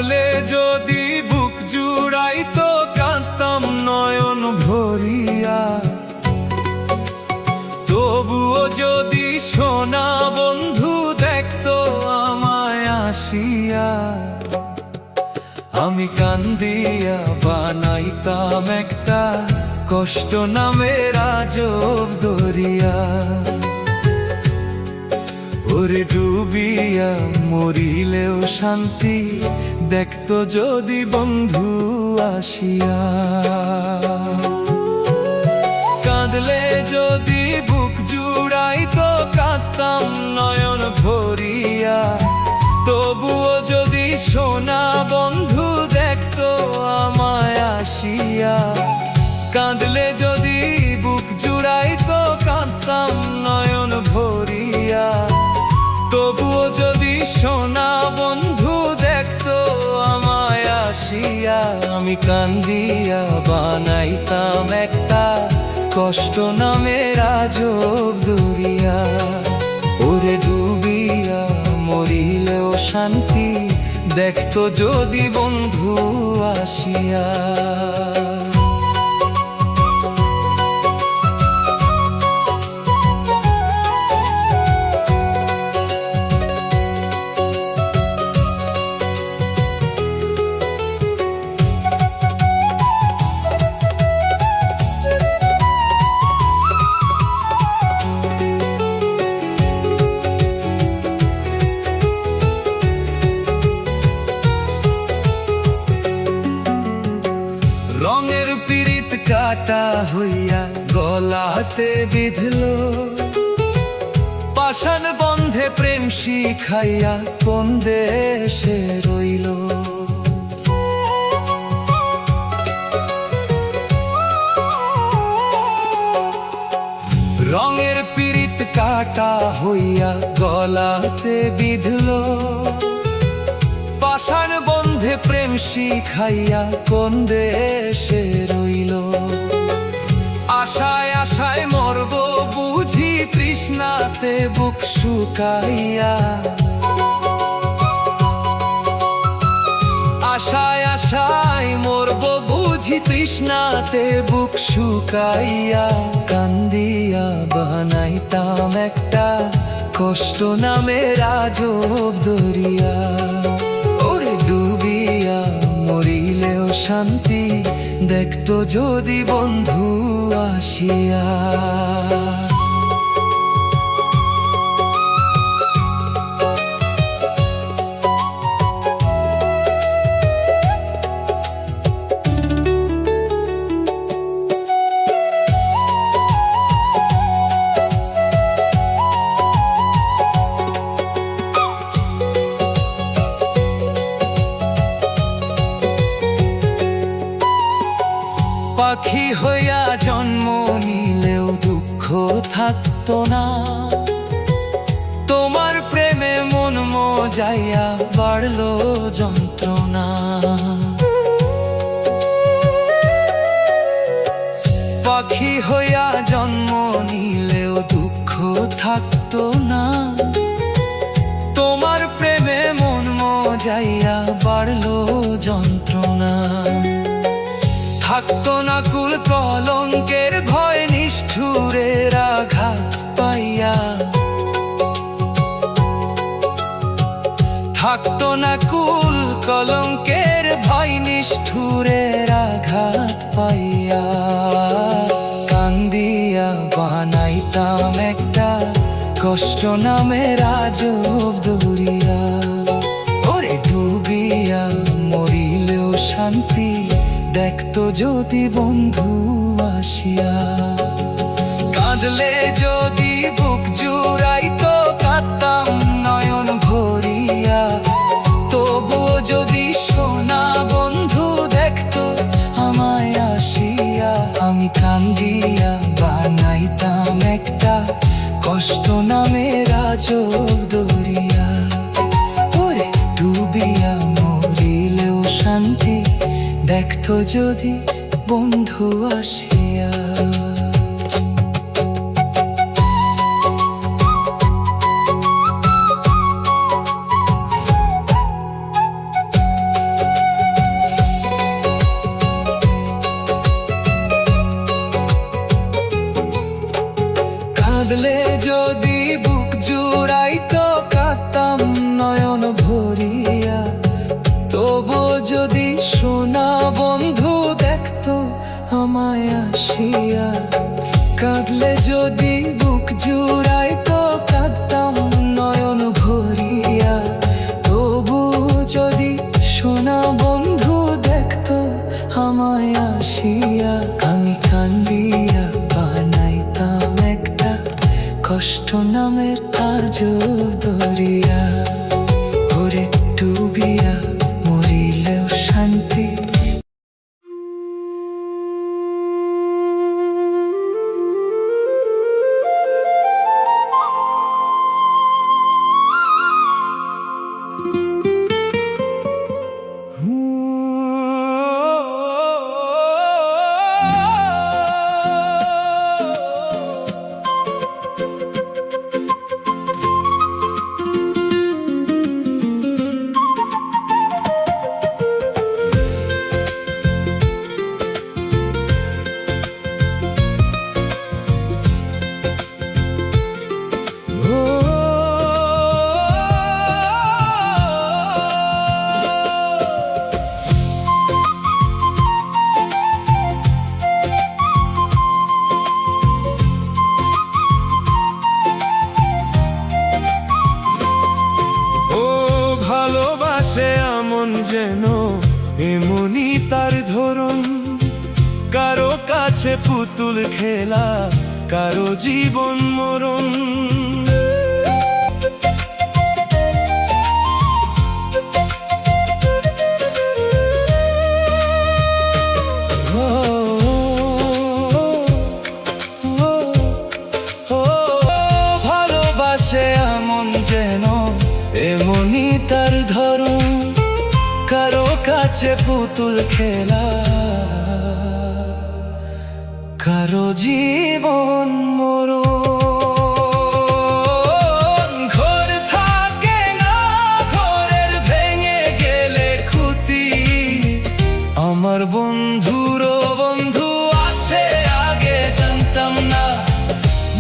কাঁদলে যদি বুক জুড়াইতো কাঁদতাম নয়ন ভরিয়া, তবুও যদি সোনা বন্ধু দেখতো আমায় আসিয়া, আমি কান্দিয়া বানাইতাম একটা কষ্ট নামের আজব দরিয়া। ওরে ডুবিয়া মরিলেও শান্তি দেখতো যদি বন্ধু আসিয়া। কাঁদলে যদি বুক জুড়াইতো কাঁদতাম নয়ন ভরিয়া, তবুও যদি সোনা বন্ধু দেখতো আমায় আসিয়া, কাঁদলে যদি বুক জুড়াইতো কাঁদতাম নয়ন ভরিয়া, তবুও যদি সোনা বন্ধু দেখতো আমায় আসিয়া, আমি কান্দিয়া বানাইতাম একটা কষ্ট নামের আজব দরিয়া। ওরে ডুবিয়া মরিলেও শান্তি দেখতো যদি বন্ধু আসিয়া। রঙের পিরিত কাটা হইয়া গলাতে বিঁধলো, পাষাণ বন্ধে প্রেম শিখাইয়া কোন দেশে রইল। রঙের পিরিত কাটা হইয়া গলাতে বিঁধলো, পাষাণ বন্ধে প্রেম শিখাইয়া কোন দেশে রইল। আশায় আশায় মরব বুঝি তৃষ্ণাতে বুক শুকাইয়া, আশায় আশায় মরব বুঝি তৃষ্ণাতে বুক শুকাইয়া, কান্দিয়া বানাইতাম একটা কষ্ট নামের আজব দরিয়া। ওরে ডুবিয়া মরিলেও শান্তি দেখতো যদি বন্ধু আসিয়া। পাখি হইয়া জন্ম নিলেও দুঃখ থাকতো না, তোমার প্রেমে মন মজাইয়া বাড়লো যন্ত্রণা। পাখি হইয়া জন্ম নিলেও দুঃখ থাকতো না, তোমার প্রেমে মন মজাইয়া বাড়লো যন্ত্রণা। থাকতো না কুল কলঙ্কের ভয় নিষ্ঠুরের আঘাত পাইয়া, থাকতো না কুল কলঙ্কের ভয় নিষ্ঠুরের আঘাত পাইয়া, কান্দিয়া বানাইতাম একটা কষ্ট নামের আজব দরিয়া। ওরে ডুবিয়া মরিলেও শান্তি দেখতো যদি বন্ধু আসিয়া। কাঁদলে যদি বুক জুড়াইতো কাঁদতাম নয়ন ভরিয়া, তবুও যদি সোনা বন্ধু দেখতো আমায় আসিয়া, আমি কান্দিয়া বানাইতাম একটা কষ্ট নামের আজব দরিয়া। ওরে ডুবিয়া মরিলেও শান্তি দেখতো যদি বন্ধু আসিয়া। কাঁদলে যদি বুক জুড়াইতো কাঁদতাম নয়ন ভরিয়া, তবু যদি সোনা বন্ধু দেখতো আমায় আসিয়া। কাঁদলে যদি বুক জুড়াইতো কাঁদতাম নয়ন ভরিয়া, তবু যদি সোনা বন্ধু দেখতো আমায় আসিয়া। আমি কান্দিয়া বানাইতাম একটা কষ্ট নামের আজব দরিয়া, ওরে ডুবিয়া মরিলেও শান্তি। ভালোবাসে এমন যেন এমনই তার ধরন, কারো কাছে পুতুল খেলা, কারো জীবন মরণ। ভালোবাসে এমন যেন এমনই তার ধরন, কারো কাছে পুতুল খেলা, কারো জীবন মরণ। ঘর থাকে না, ঘরের ভেঙে গেলে ক্ষতি, আমার বন্ধুরও বন্ধু আছে আগে জানতাম না।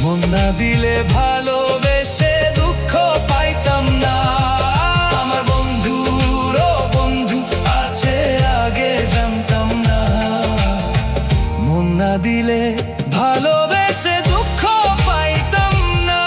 মন না দিলে ভালোবেসে দুঃখ পাইতাম না। আমার বন্ধুরও বন্ধু আছে আগে জানতাম না। মন না দিলে ভালোবেসে দুঃখ পাইতাম না।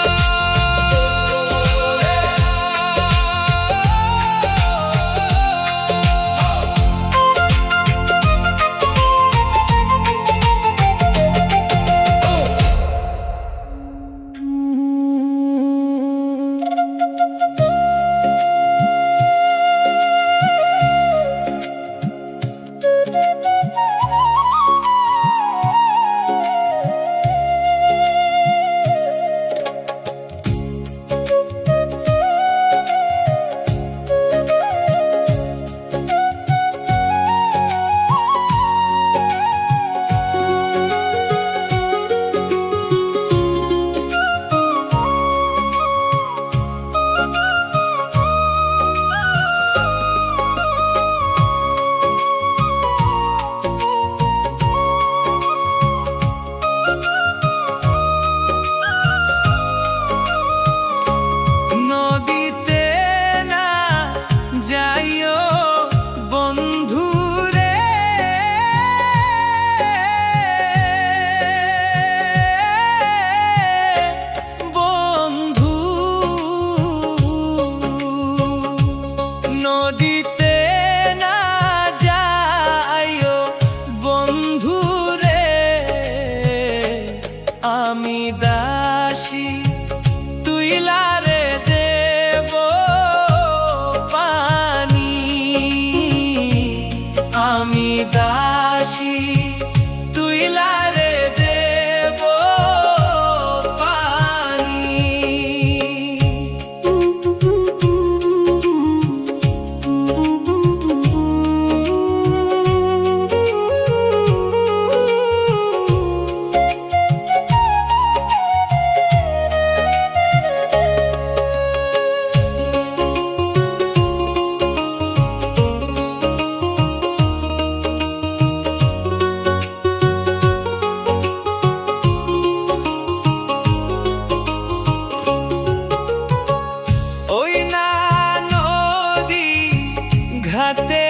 ঘাতে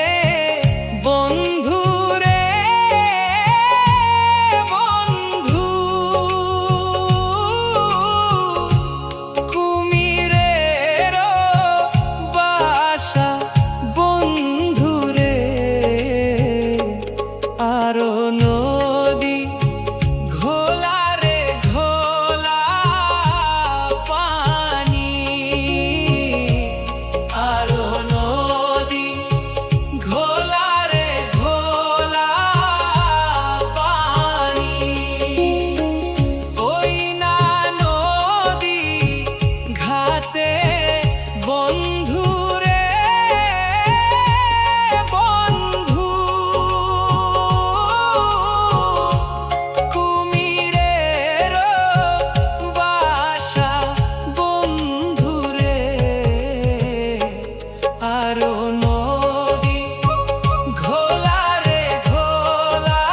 বন্ধু রে বন্ধু, কুমিরের বাসা বন্ধু রে, আরো নদী ঘোলা রে ঘোলা পানি, আরো নদী ঘোলা রে ঘোলা পানি, ওই না নদী ঘাতে বন্ধু রে বন্ধু, কুমিরের বাসা বন্ধু রে, আরো নদী ঘোলা রে ঘোলা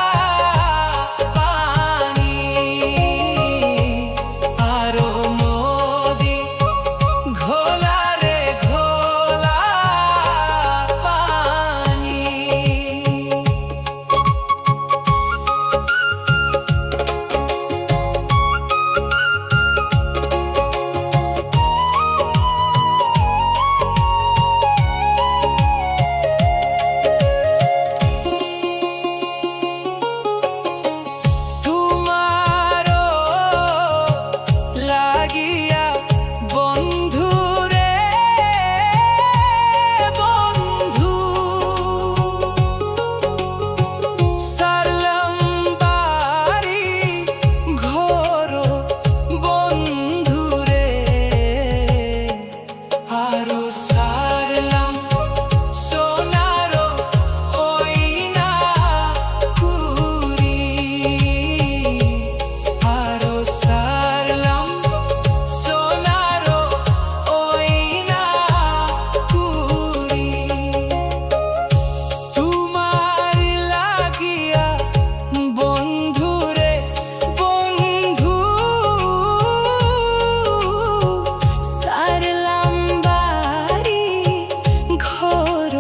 পানি, আরো নদী ঘোলা রে ঘোলা পানি। তোমারো লাগিয়া বন্ধু রে বন্ধু, সারলাম বাড়ি ঘর বন্ধু রে, আরো সারলাম সোনার ওইনা কুড়ি, আরো সারলাম সোনার ওইনা কুড়ি, তোমার লাগিয়া বন্ধু রে বন্ধু, সারলাম বাড়ি ঘর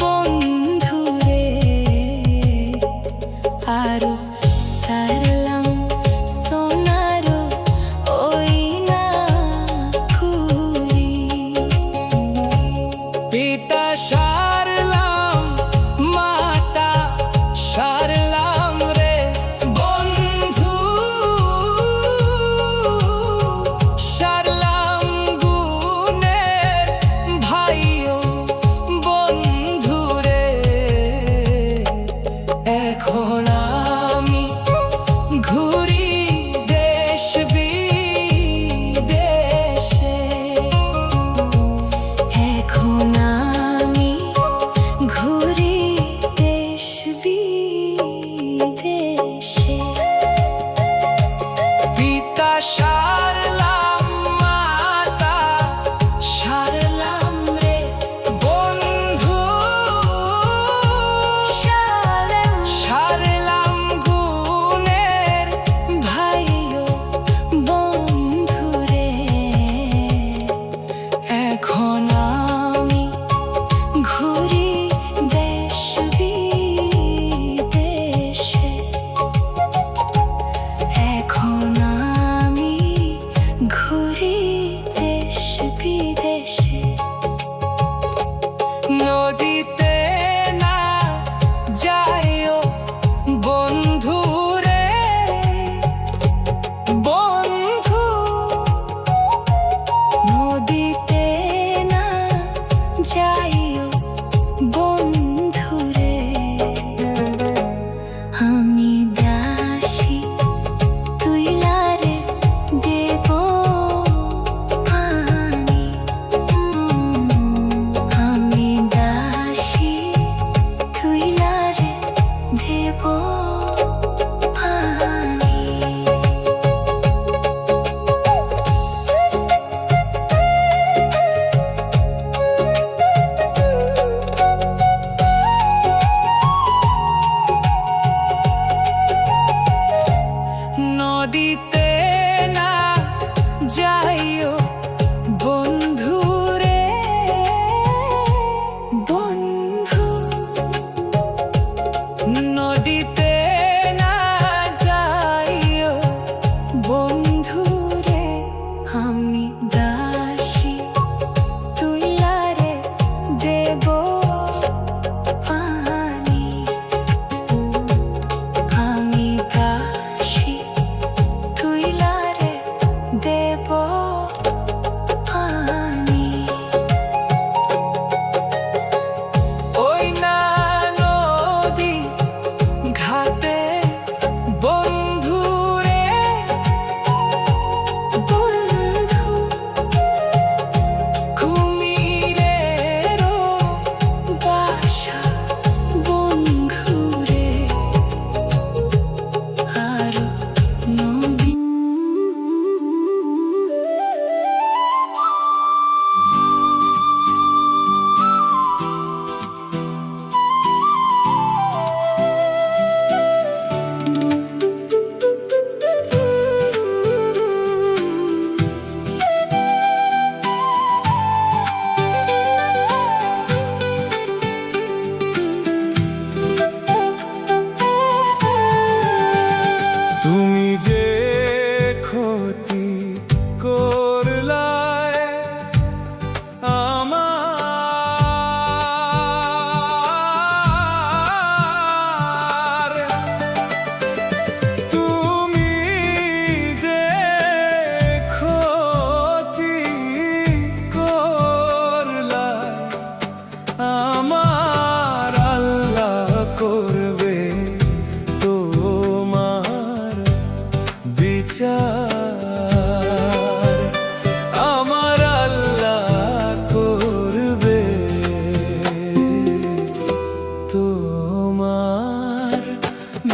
বন্ধু রে, আরো সারলাম সোনার ওইনা কুড়ি, পিতা সারলাম মাতা সারলাম রে বন্ধু, সারলাম গুণের ভাইও বন্ধু রে, এখন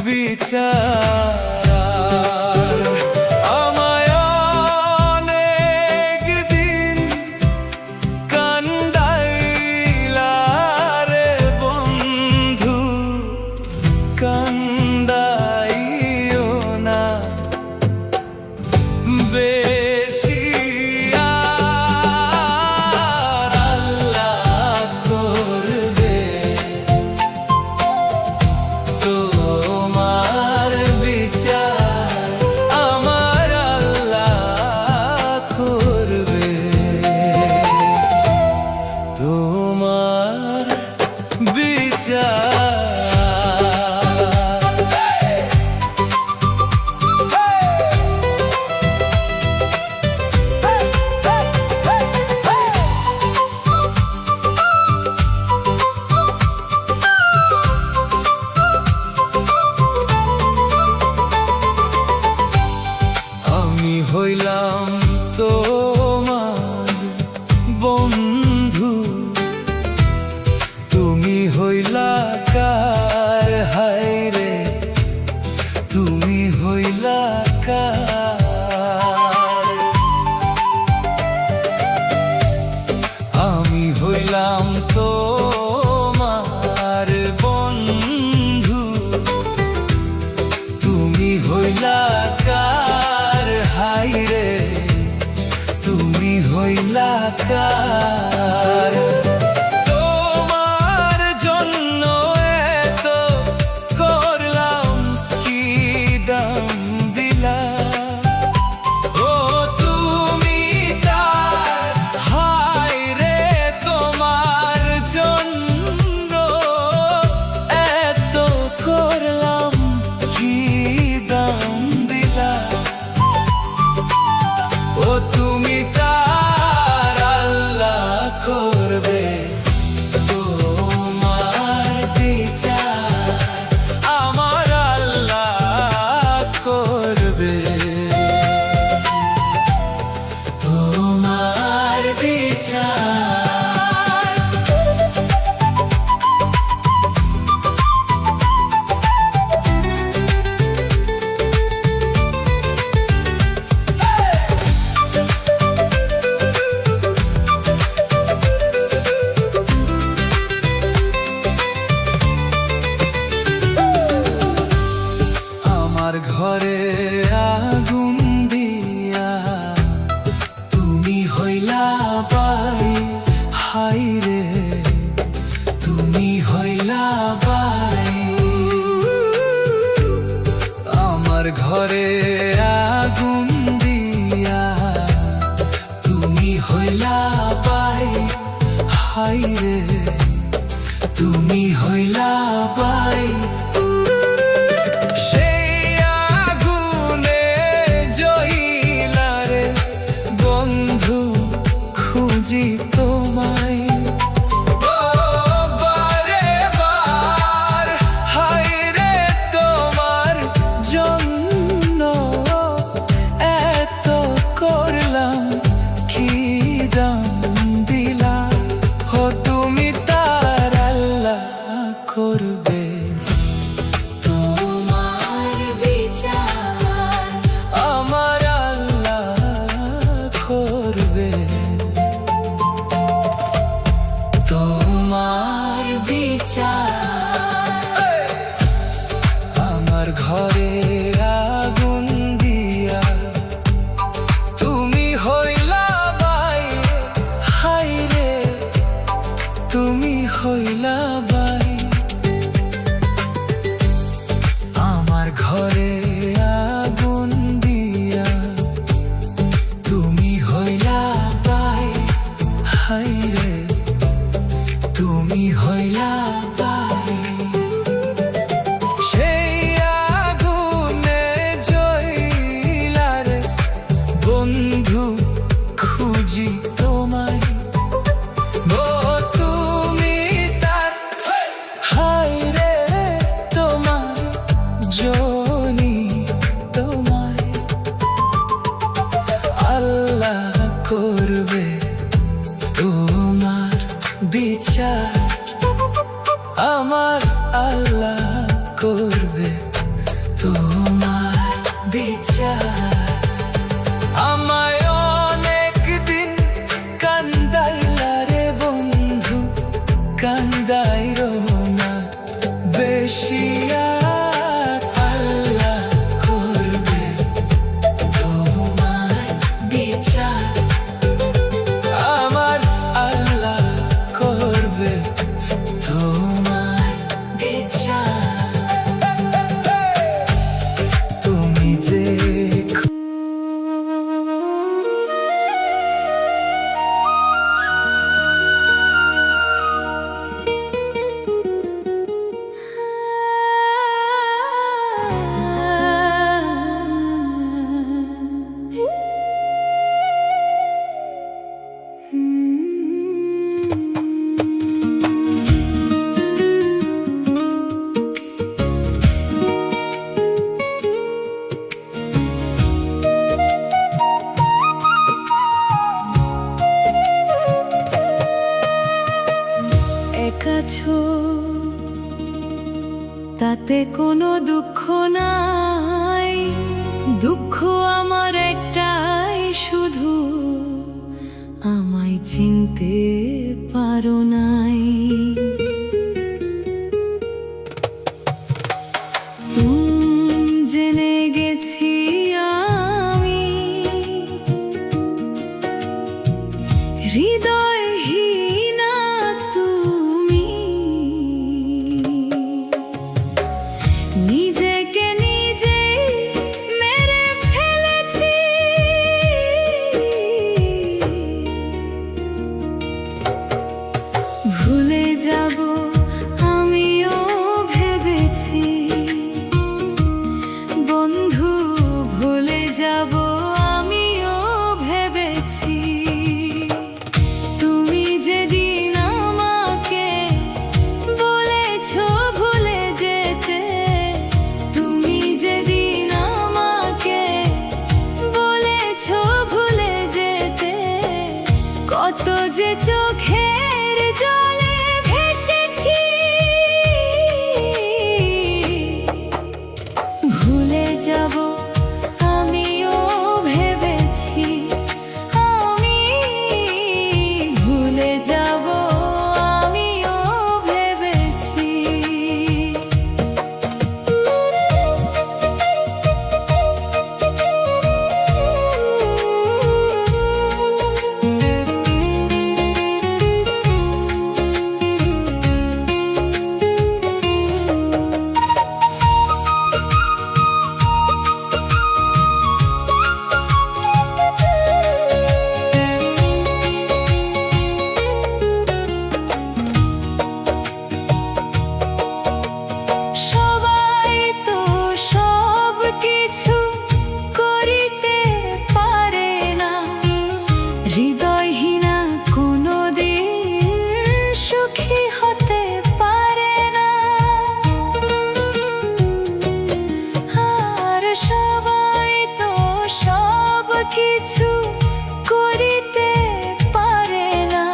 বিচার আমায় অনেক দিন কান্দাইলা রে বন্ধু, কান্দাইও না বেশি আর, আল্লাহ করবে তোমার বিচার, আমার আল্লাহ করবে তোমার বিচার। আমি হইলাম তোমার বন্ধু, তুমি হইলা কার, হায় রে তুমি হইলা কার। আমি হইলাম তোমার বন্ধু, তুমি হইলা কার, হায় রে তুমি হইলা কার। তোমার জন্য এত করলাম, কি দাম দিলা ও তুমি তার, হায় রে তোমার জন্য এত করলাম, কি দাম দিলা ও তুমি তার, আল্লাহ করবে তোমার বিচার, আমার আল্লাহ করবে তোমার বিচার। আমার ঘরে আগুন দিয়া তুমি হইলা বাই, হাই রে তুমি হইলা বাই। আমার ঘরে আগুন দিয়া তুমি হইলা বাই, হাই রে তুমি হইলা বাই। খুঁজি তোমায় ও বারে বার, হায় রে তোমার জন্য এত করলাম, কি দাম দিলা ও তুমি তার, আল্লাহ করবে তোমার বিচার, আমার আল্লাহ করবে তোমার বিচার। আমার ঘরে আগুন দিয়া তুমি হইলা বাই, হায় রে তুমি হইলা বাই। আমার ঘরে আগুন দিয়া তুমি হইলা বাই, হায় রে তুমি হইলা বাই। সেই আগুনে জ্বইলা রে বন্ধু, খুঁজি তোমায় ও তুমি তার, হায় রে তোমার জনি তোমায় আল্লাহ করবে তোমার বিচার, আমার আল্লাহ করবে তাতে কোনো দুঃখ নাই। দুঃখ আমার একটাই শুধু, আমায় চিনতে পারো নাই। জেনে গেছি আমি হৃদয়হীনা তুমি, নিজেকে নিজে মেরে ফেলেছি। ভুলে যাব আমিও ভেবেছি, বন্ধু ভুলে যাব আমিও ভেবেছি। তুমি যেদিন আমাকে বলেছ ভুলে যেতে, তুমি যেদিন আমাকে বলেছ ভুলে যেতে, কত যে চোখের জলে ভেসেছি। ভুলে যাব আমিও ভেবেছি, আমি ভুলে যাব আমিও ভেবেছি। সবাই তো সব কিছু করিতে পারে না, হৃদয়হীনা কোনোদিন সুখী হতে পারে না। আর সবাই তো সব কিছু করিতে পারে না,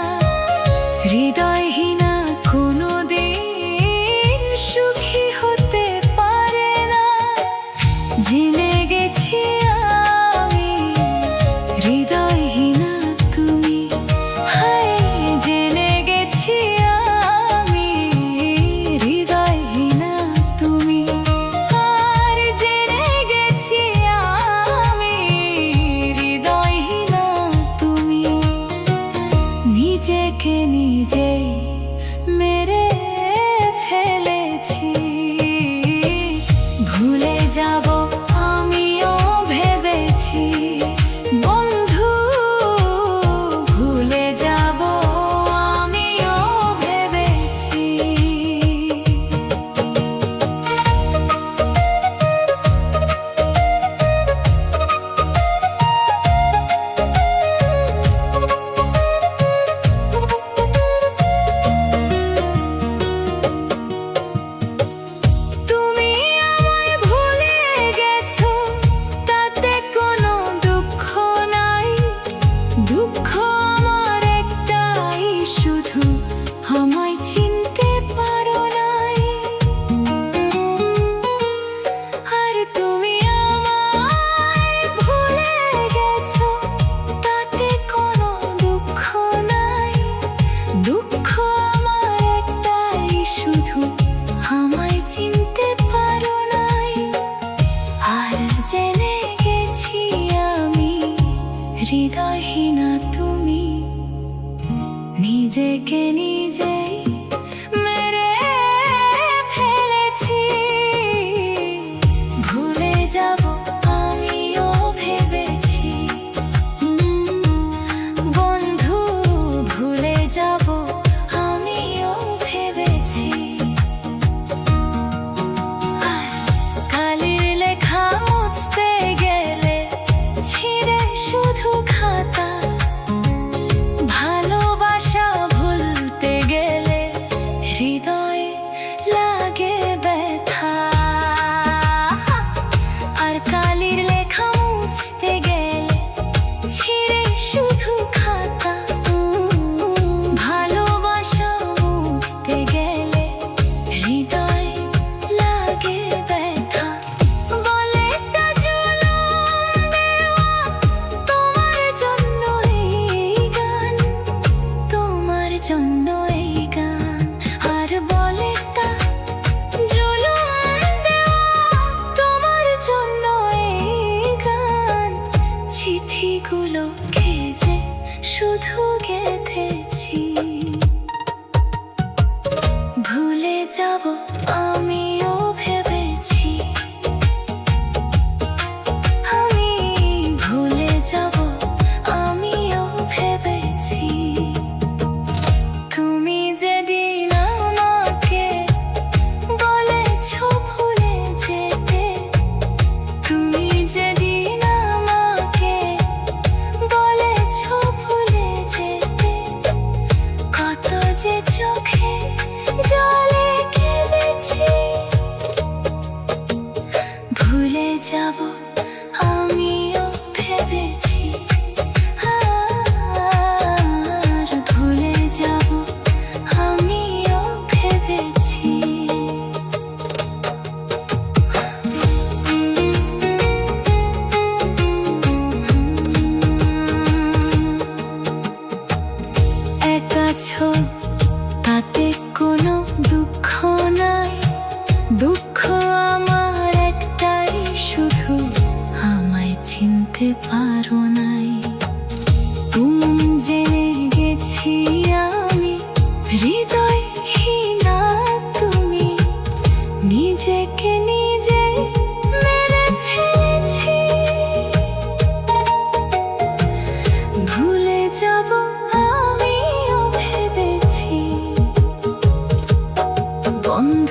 হৃদয়হীনা কোনোদিন সুখী হতে পারে না। জেনে গেছি আমি হৃদয়হীনা তুমি, হায় জেনে গেছি আমি হৃদয়হীনা তুমি। আর জেনে গেছি আমি হৃদয়হীনা তুমি, নিজেকে নিজেই মেরে ফেলেছি। ভুলে যাব আমিও ভেবেছি, বন্ধু ভুলে যাব আমিও ভেবেছি। তুমি আমায় ভুলে গেছো, তাতে কোনো দুঃখ নাই। দুঃখ আমার একটাই শুধু, আমায় চিনতে পারো নাই। আর তুমি আমায় ভুলে গেছো, তাতে কোনো দুঃখ নাই। দুঃখ আমার একটাই শুধু, আমায় চিনতে পারো নাই। আর জেনে গেছি আমি হৃদয়হীনা তুমি, নিজেকে নিজেই মেরে ফেলেছি। ভুলে যাব আমিও ভেবেছি, বন্ধু ভুলে যাব আমিও ভেবেছি। কালির লেখা মুছতে গেলে ছিঁড়ে শুধু খাতা, ভালোবাসা ভুল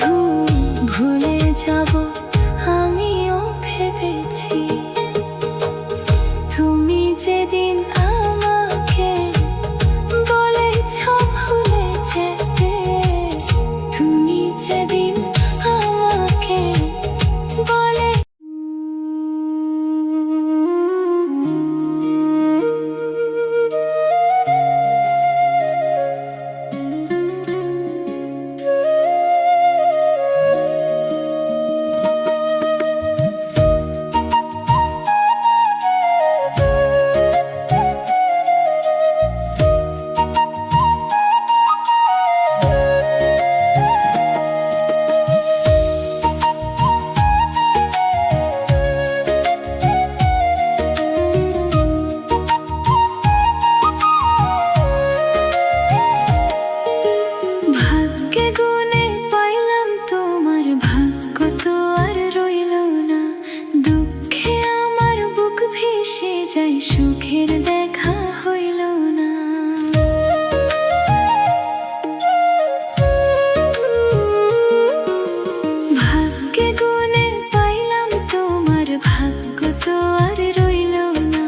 বন্ধু ভুলে যাব আমিও ভেবেছি তুমি যেদিন আমাকে বলেছ ভুলে যেতে তুমি যেদিন আমাকে বলে ভাগ্যে গুনে পাইলাম তোমার ভাগ্য তো আর রইল না দুঃখে আমার বুক ভেসে যায় সুখের দেখা হইল না ভাগ্যে গুনে পাইলাম তোমার ভাগ্য তো আর রইল না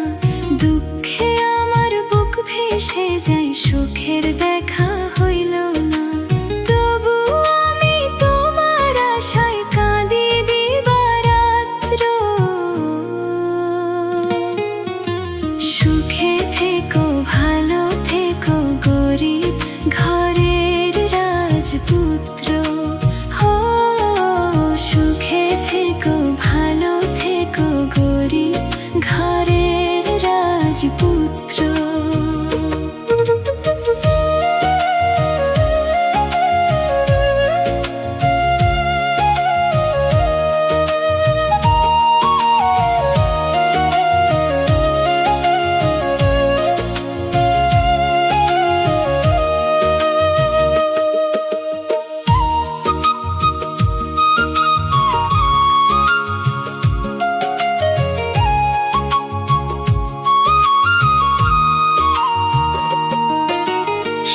দুঃখে আমার বুক ভেসে যায় সুখের দেখা হইল না তবু আমি তোমার আশায় কাঁদি দিবারাত্র সুখে থেকো ভালো থেকো গরিব ঘরের রাজপুত্র হো সুখে থেকো ভালো থেকো গরিব ঘরের রাজপুত্র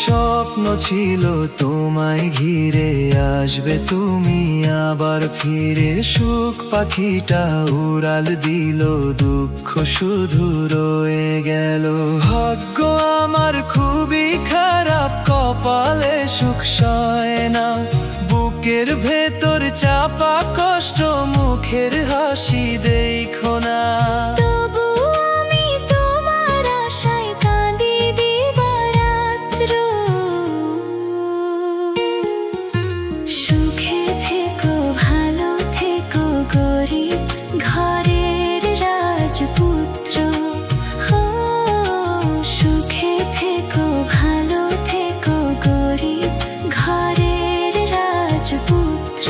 স্বপ্ন ছিল তোমায় ঘিরে আসবে তুমি আবার ফিরে সুখ পাখিটা উড়াল দিল দুঃখ শুধু রয়ে গেল ভাগ্য আমার খুবই খারাপ কপালে সুখ সয় না বুকের ভেতর চাপা কষ্ট মুখের হাসি দেখো না তবু আমি তোমার আশায় কাঁদি দিবারাত্র সুখে থেকো ভালো থেকো গরিব ঘরের রাজপুত্র হো সুখে থেকো ভালো থেকো গরিব ঘরের রাজপুত্র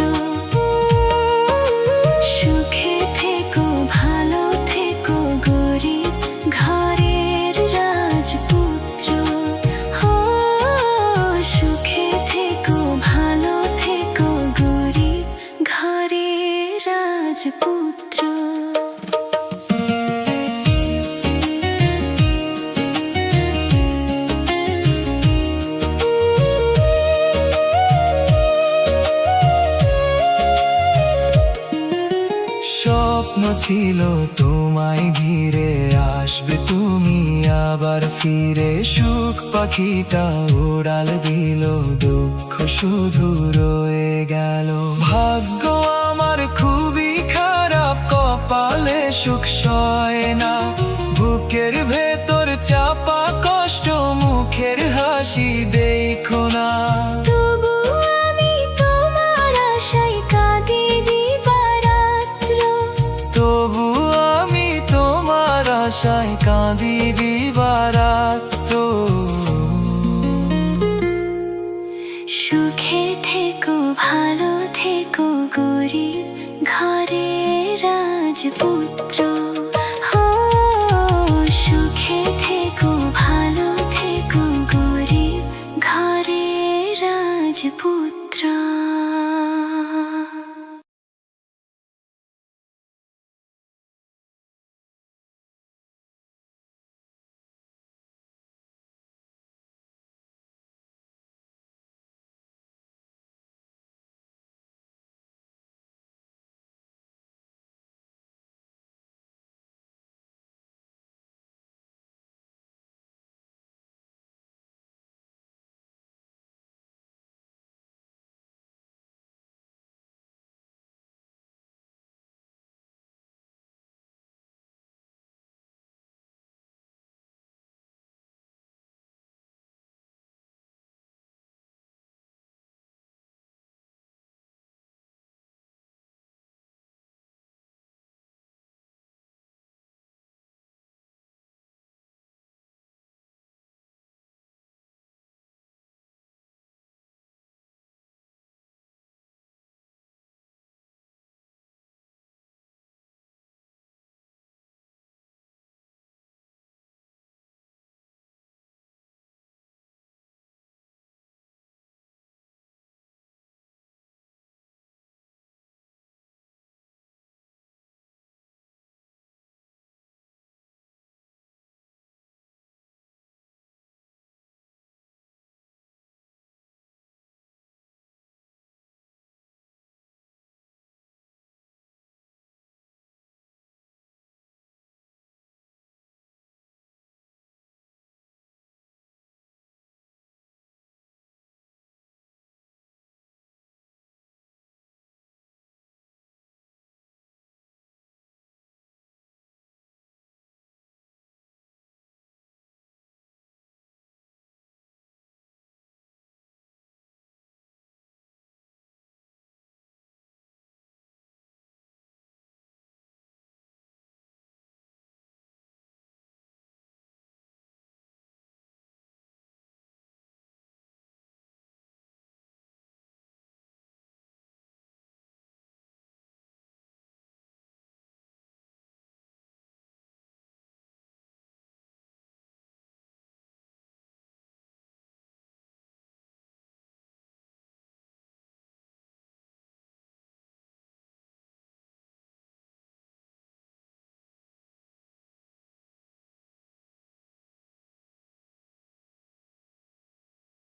সুখে থেকো ভালো থেকো গরিব ঘরের রাজপুত্র হো সুখে থেকো ভালো থেকো গরিব ঘরের রাজপুত্র স্বপ্ন ছিল তোমায় ঘিরে আসবে তুমি আবার ফিরে সুখ পাখিটা উড়াল দিল দুঃখ শুধু রয়ে গেল ভাগ্য আমার খুবই খারাপ কপালে সুখ সয় না বুকের ভেতর চাপা কষ্ট মুখের হাসি দেখো না তবু আমি তোমার আশায় কাঁদি দিবারাত্র তবু আমি তোমার আশায় কাঁদি দিবারাত্র সুখে থেকো ভালো থেকো গরিব ঘরের রাজপুত্র